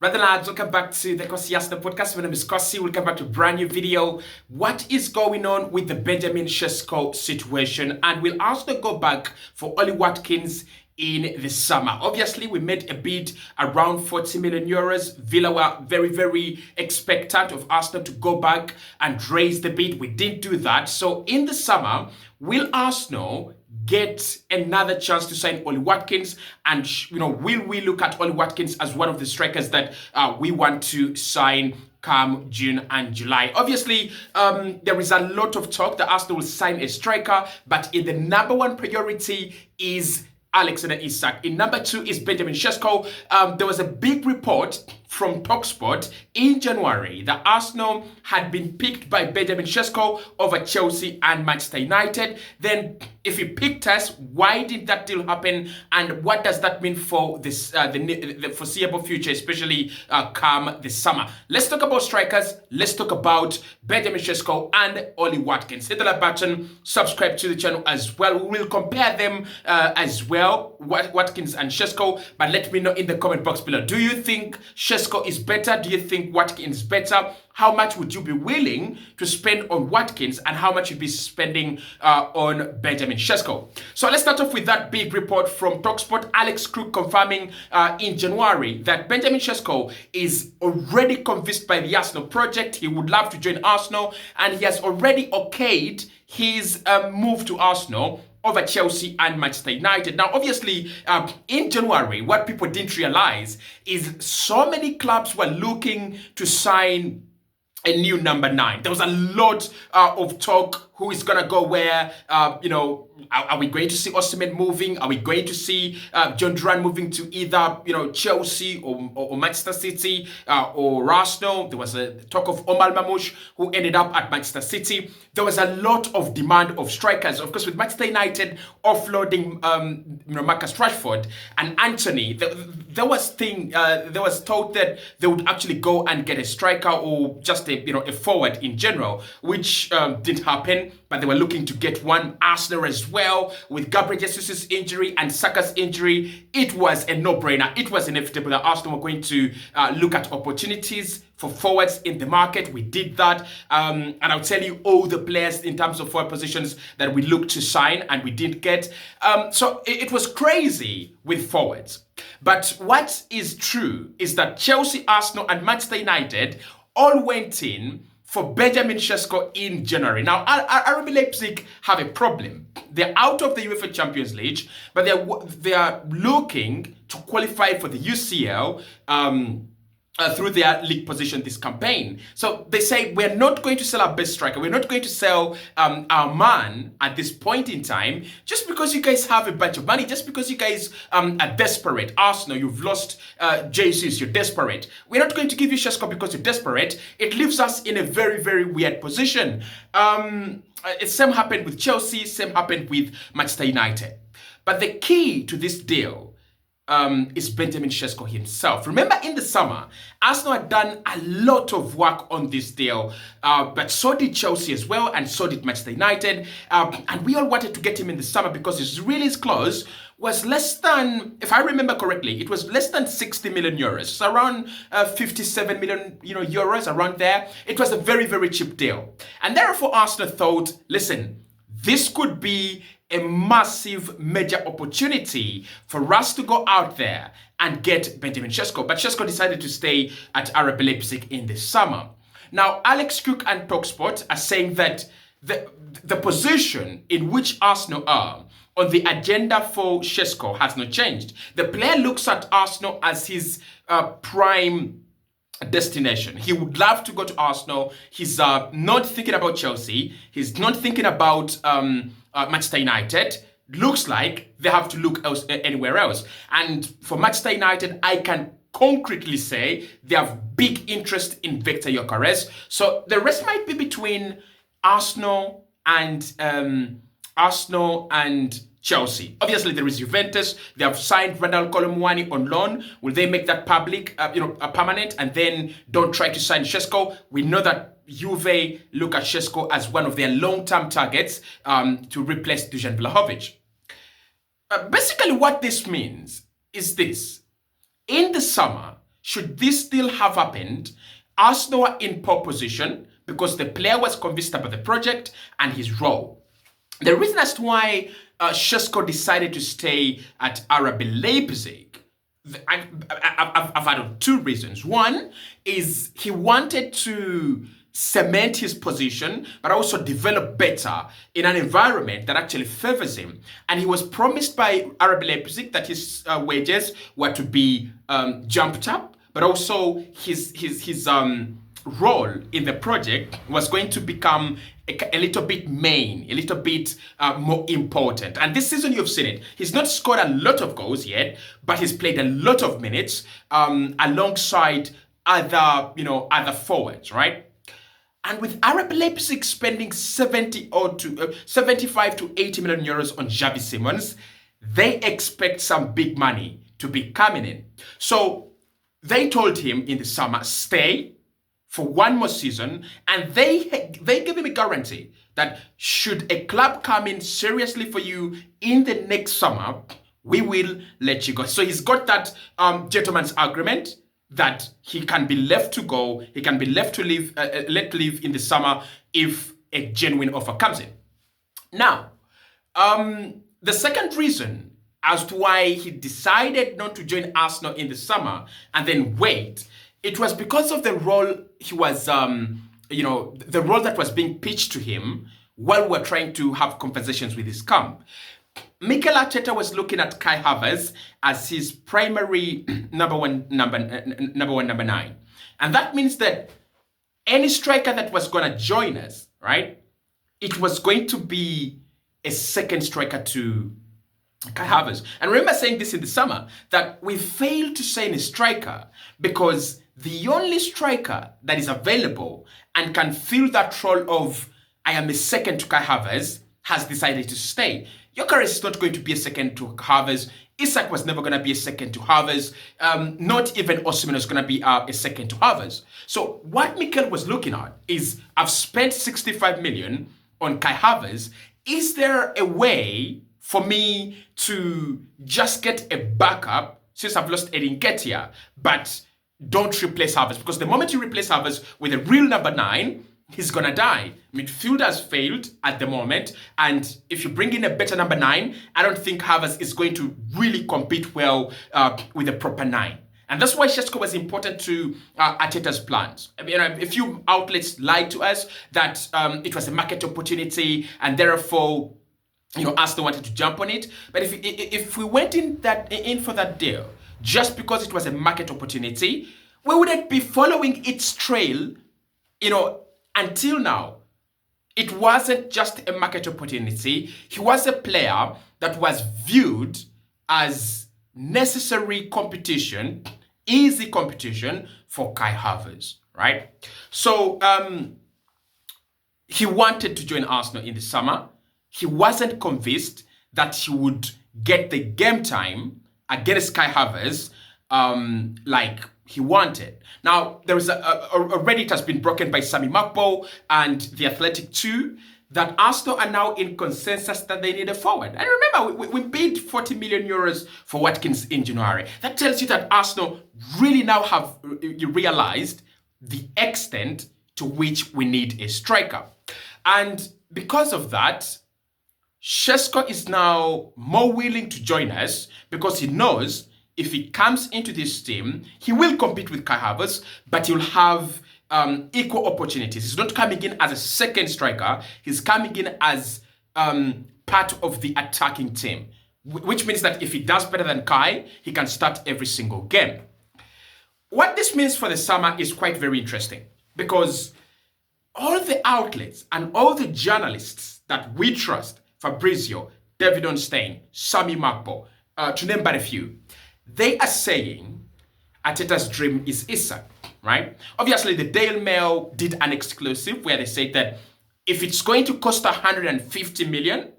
Brother lads, welcome back to the Kosi Arsenal podcast. My name is Kosi. Welcome back to a brand new video. What is going on with the Benjamin Šeško situation? And will Arsenal go back for Ollie Watkins in the summer? Obviously, we made a bid around 40 million euros. Villa were very, very expectant of Arsenal to go back and raise the bid. We didn't do that. So in the summer, will Arsenal get another chance to sign Ollie Watkins? And will we look at Ollie Watkins as one of the strikers that we want to sign come June and July? Obviously, there is a lot of talk that Arsenal will sign a striker, but in the number one priority is Alexander Isak. In number two is Benjamin Šeško. There was a big report from TalkSport in January that Arsenal had been picked by Benjamin Šeško over Chelsea and Manchester United. Then, if he picked us, why did that deal happen, and what does that mean for this the foreseeable future, especially come this summer? Let's talk about strikers. Let's talk about Benjamin Šeško and Ollie Watkins. Hit the like button, subscribe to the channel as well. We will compare them as well, Watkins and Šeško. But let me know in the comment box below. Do you think Šeško is better? Do you think Watkins is better? How much would you be willing to spend on Watkins, and how much you'd be spending on Benjamin Šeško? So let's start off with that big report from TalkSport. Alex Crook confirming in January that Benjamin Šeško is already convinced by the Arsenal project. He would love to join Arsenal, and he has already okayed his move to Arsenal over Chelsea and Manchester United. Now, obviously, in January, what people didn't realize is so many clubs were looking to sign a new number 9. There was a lot of talk. Who is going to go where? Are we going to see Osimhen moving? Are we going to see John Duran moving to either, Chelsea or Manchester City or Arsenal? There was a talk of Omar Mamouche, who ended up at Manchester City. There was a lot of demand of strikers. Of course, with Manchester United offloading, Marcus Rashford and Anthony, there was thought that they would actually go and get a striker or just a forward in general, which didn't happen. But they were looking to get one. Arsenal as well, with Gabriel Jesus' injury and Saka's injury, it was a no-brainer. It was inevitable that Arsenal were going to look at opportunities for forwards in the market. We did that. And I'll tell you all the players in terms of forward positions that we looked to sign and we didn't get. So it was crazy with forwards. But what is true is that Chelsea, Arsenal, and Manchester United all went in for Benjamin Šeško in January. Now, RB Leipzig have a problem. They're out of the UEFA Champions League, but they are looking to qualify for the UCL through their league position this campaign. So they say, we're not going to sell our best striker. We're not going to sell our man at this point in time, just because you guys have a bunch of money, just because you guys are desperate. Arsenal, you've lost Jesus, you're desperate. We're not going to give you Šeško because you're desperate. It leaves us in a very, very weird position. Same happened with Chelsea, same happened with Manchester United. But the key to this deal is Benjamin Šeško himself. Remember, in the summer, Arsenal had done a lot of work on this deal, but so did Chelsea as well, and so did Manchester United. And we all wanted to get him in the summer because his release clause was less than, if I remember correctly, it was less than 60 million euros. So around 57 million euros, around there. It was a very, very cheap deal. And therefore, Arsenal thought, listen, this could be a massive major opportunity for us to go out there and get Benjamin Šeško. But Šeško decided to stay at RB Leipzig in the summer. Now, Alex Cook and TalkSport are saying that the position in which Arsenal are on the agenda for Šeško has not changed. The player looks at Arsenal as his prime destination. He would love to go to Arsenal. He's not thinking about Chelsea. He's not thinking about Manchester United. Looks like they have to look anywhere else. And for Manchester United, I can concretely say they have big interest in Victor Gyökeres. So the rest might be between Arsenal and Chelsea. Obviously, there is Juventus. They have signed Randal Kolo Muani on loan. Will they make that public, permanent, and then don't try to sign Šeško? We know that Juve look at Šeško as one of their long-term targets to replace Dusan Vlahovic. Basically, what this means is this. In the summer, should this still have happened, Arsenal are in pole position because the player was convinced about the project and his role. The reason as to why Šeško decided to stay at RB Leipzig, I've had two reasons. One is he wanted to cement his position, but also develop better in an environment that actually favors him. And he was promised by RB Leipzig that his wages were to be jumped up, but also his role in the project was going to become a little bit a little bit more important. And this season you've seen it. He's not scored a lot of goals yet, but he's played a lot of minutes alongside other forwards, right? And with RB Leipzig spending 75 to 80 million euros on Xavi Simons, they expect some big money to be coming in. So they told him in the summer, stay for one more season, and they gave him a guarantee that should a club come in seriously for you in the next summer, we will let you go. So he's got that gentleman's agreement that he can be left to go, he can be left to let leave in the summer if a genuine offer comes in. Now, the second reason as to why he decided not to join Arsenal in the summer and then wait, it was because of the role he was, the role that was being pitched to him while we're trying to have conversations with his camp. Mikel Arteta was looking at Kai Havertz as his primary number 9. And that means that any striker that was going to join us, right, it was going to be a second striker to Kai Havertz. And remember saying this in the summer, that we failed to sign a striker because the only striker that is available and can fill that role of I am a second to Kai Havertz has decided to stay. Gyökeres is not going to be a second to Havertz. Isak was never going to be a second to Havertz. Not even Osimhen was going to be a second to Havertz. So what Mikel was looking at is, I've spent 65 million on Kai Havertz. Is there a way for me to just get a backup since I've lost Edin Nketiah, but don't replace Havertz? Because the moment you replace Havertz with a real number 9, he's gonna die. Midfield has failed at the moment, and if you bring in a better number 9, I don't think Havertz is going to really compete well with a proper 9. And that's why Šeško was important to Arteta's plans. I mean, a few outlets lied to us that it was a market opportunity, and therefore, Arsenal wanted to jump on it. But if we went in for that deal just because it was a market opportunity, we wouldn't be following its trail, until now. It wasn't just a market opportunity. He was a player that was viewed as necessary competition, easy competition for Kai Havertz, right? So he wanted to join Arsenal in the summer. He wasn't convinced that he would get the game time against Kai Havertz like he wanted. Now, there is already it has been broken by Sami Makpo and The Athletic too, that Arsenal are now in consensus that they need a forward. And remember, we paid 40 million euros for Watkins in January. That tells you that Arsenal really now have realized the extent to which we need a striker. And because of that, Šeško is now more willing to join us because he knows if he comes into this team, he will compete with Kai Havertz, but he'll have equal opportunities. He's not coming in as a second striker. He's coming in as part of the attacking team, which means that if he does better than Kai, he can start every single game. What this means for the summer is quite very interesting because all the outlets and all the journalists that we trust, Fabrizio, David Onstein, Sami Makpo, to name but a few, they are saying Arteta's dream is Isak, right? Obviously, the Daily Mail did an exclusive where they said that if it's going to cost 150 million,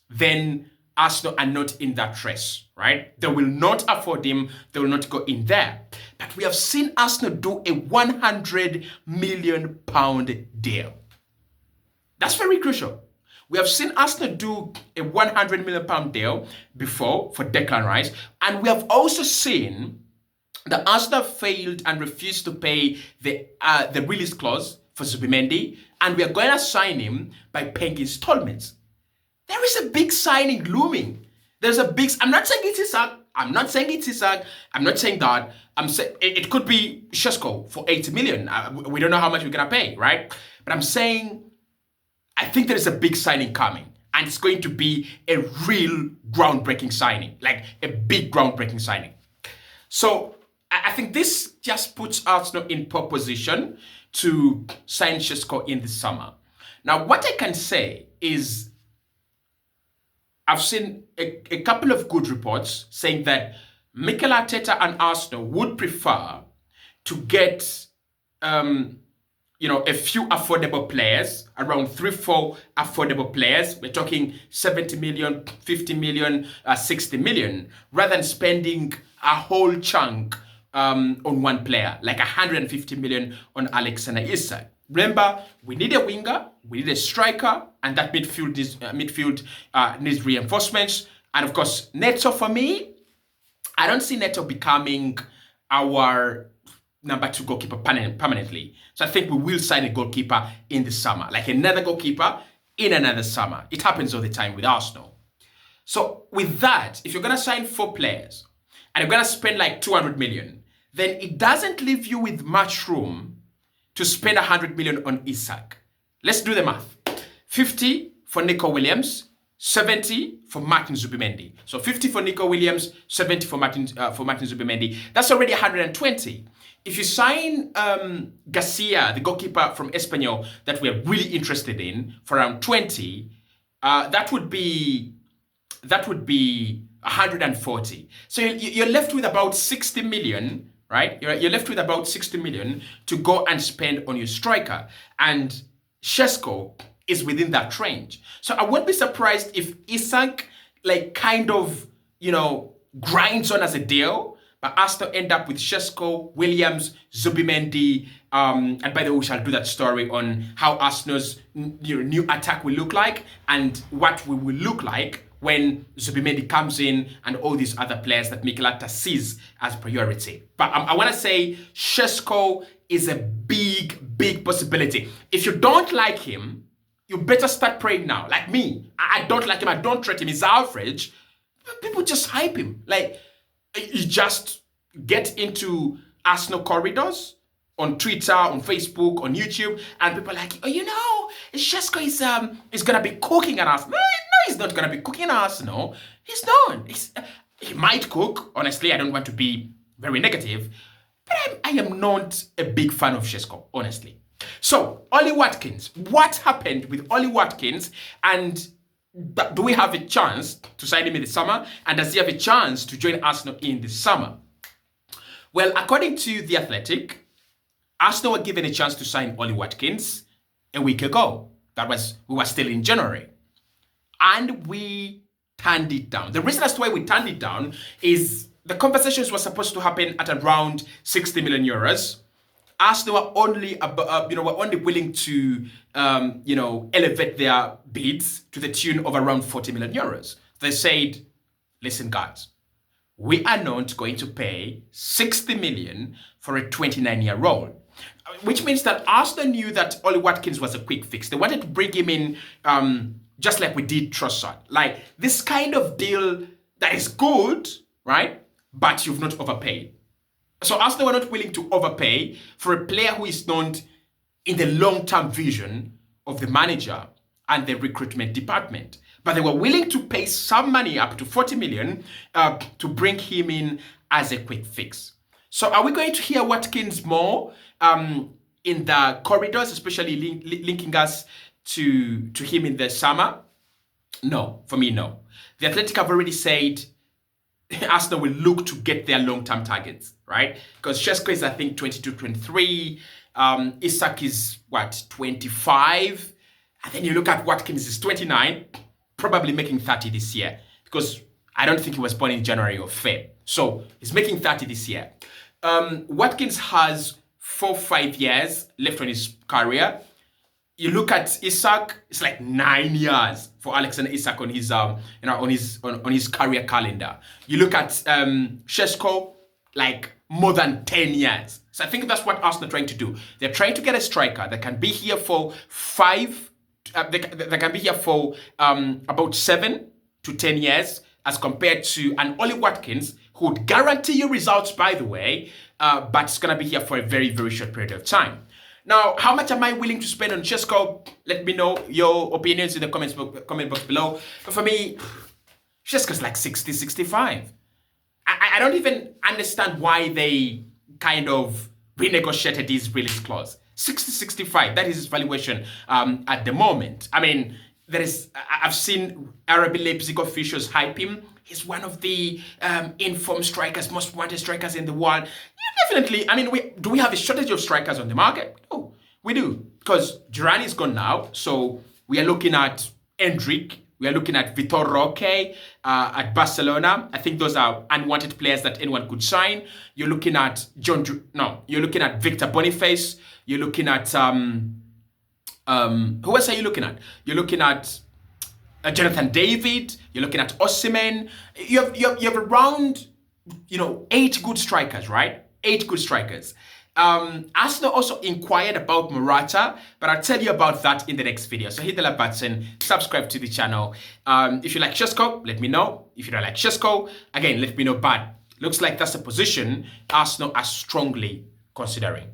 then Arsenal are not in that race, right? They will not afford him. They will not go in there. But we have seen Arsenal do a 100 million pound deal. That's very crucial. We have seen Arsenal do a 100 million pound deal before for Declan Rice. And we have also seen the Arsenal failed and refused to pay the release clause for Zubimendi, and we are going to sign him by paying installments. There is a big signing looming. There's a big. I'm not saying it's Isak. I'm not saying it's Isak. I'm not saying that. I'm saying it could be Šeško for 80 million. We don't know how much we're gonna pay, right? But I'm saying I think there is a big signing coming, and it's going to be a real groundbreaking signing, like a big groundbreaking signing. So I think this just puts Arsenal in pole position to sign Šeško in the summer. Now, what I can say is I've seen a couple of good reports saying that Mikel Arteta and Arsenal would prefer to get a few affordable players, around 3-4 affordable players. We're talking 70 million, 50 million, 60 million, rather than spending a whole chunk on one player, like 150 million on Alexander Isak. Remember, we need a winger, we need a striker, and that midfield needs reinforcements. And of course, Neto, for me, I don't see Neto becoming our number 2 goalkeeper permanently. So I think we will sign a goalkeeper in the summer, like another goalkeeper in another summer. It happens all the time with Arsenal. So with that, if you're going to sign 4 players and you're going to spend like 200 million, then it doesn't leave you with much room to spend 100 million on Isak. Let's do the math. 50 for Nico Williams, 70 for Martin Zubimendi. So 50 for Nico Williams, 70 for Martin Zubimendi. That's already 120. If you sign Garcia, the goalkeeper from Espanyol that we're really interested in, for around 20, that would be 140. So you're left with about 60 million, right? You're left with about 60 million to go and spend on your striker. And Šeško is within that range. So I won't be surprised if Isak grinds on as a deal, but Arsenal end up with Šeško, Williams, Zubimendi, and by the way, we shall do that story on how Arsenal's new attack will look like and what we will look like when Zubimendi comes in and all these other players that Mikel Arteta sees as priority. But I want to say Šeško is a big possibility. If you don't like him, you better start praying now. Like me, I don't like him. I don't treat him. He's average. People just hype him. Like, you just get into Arsenal corridors on Twitter, on Facebook, on YouTube, and people are like, Šeško is gonna be cooking at Arsenal. No, he's not gonna be cooking at Arsenal. He's not. He might cook. Honestly, I don't want to be very negative, but I am not a big fan of Šeško, honestly. So, Ollie Watkins. What happened with Ollie Watkins, and do we have a chance to sign him in the summer? And does he have a chance to join Arsenal in the summer? Well, according to The Athletic, Arsenal were given a chance to sign Ollie Watkins a week ago. We were still in January. And we turned it down. The reason as to why we turned it down is the conversations were supposed to happen at around 60 million euros. Arsenal were only willing to elevate their bids to the tune of around 40 million euros. They said, listen guys, we are not going to pay 60 million for a 29-year-old. Which means that Arsenal knew that Ollie Watkins was a quick fix. They wanted to bring him in just like we did Trossard. Like this kind of deal that is good, right? But you've not overpaid. So Arsenal were not willing to overpay for a player who is not in the long-term vision of the manager and the recruitment department. But they were willing to pay some money, up to 40 million, to bring him in as a quick fix. So are we going to hear Watkins more in the corridors, especially linking us to him in the summer? No, for me, no. The Athletic have already said Arsenal will look to get their long-term targets, right? Because Šeško is, I think, 22, 23. Isak is, 25? And then you look at Watkins is 29, probably making 30 this year. Because I don't think he was born in January or Feb. So he's making 30 this year. Watkins has 4-5 years left on his career. You look at Isak, it's like 9 years for Alexander Isak on his on his career calendar. You look at Šeško, like more than 10 years. So I think that's what Arsenal are trying to do. They're trying to get a striker that can be here for they can be here for about 7 to 10 years, as compared to an Ollie Watkins, who would guarantee you results, by the way, but it's going to be here for a very, very short period of time. Now, how much am I willing to spend on Šeško? Let me know your opinions in the comment box below. But for me, Šeško's like 60, 65. I don't even understand why they kind of renegotiated his release clause. 60, 65, that is his valuation at the moment. I mean, I've seen RB Leipzig officials hype him. He's one of the informed strikers, most wanted strikers in the world. Yeah, definitely. I mean, do we have a shortage of strikers on the market? No, we do. Because Duran is gone now. So we are looking at Endrick. We are looking at Vitor Roque at Barcelona. I think those are unwanted players that anyone could sign. You're looking at you're looking at Victor Boniface. You're looking at who else are you looking at? You're looking at Jonathan David. You're looking at Osimhen. You have around 8 good strikers, right? 8 good strikers. Arsenal also inquired about Morata, but I'll tell you about that in the next video. So hit the like button, subscribe to the channel. If you like Šeško, let me know. If you don't like Šeško, again, let me know. But looks like that's a position Arsenal are strongly considering.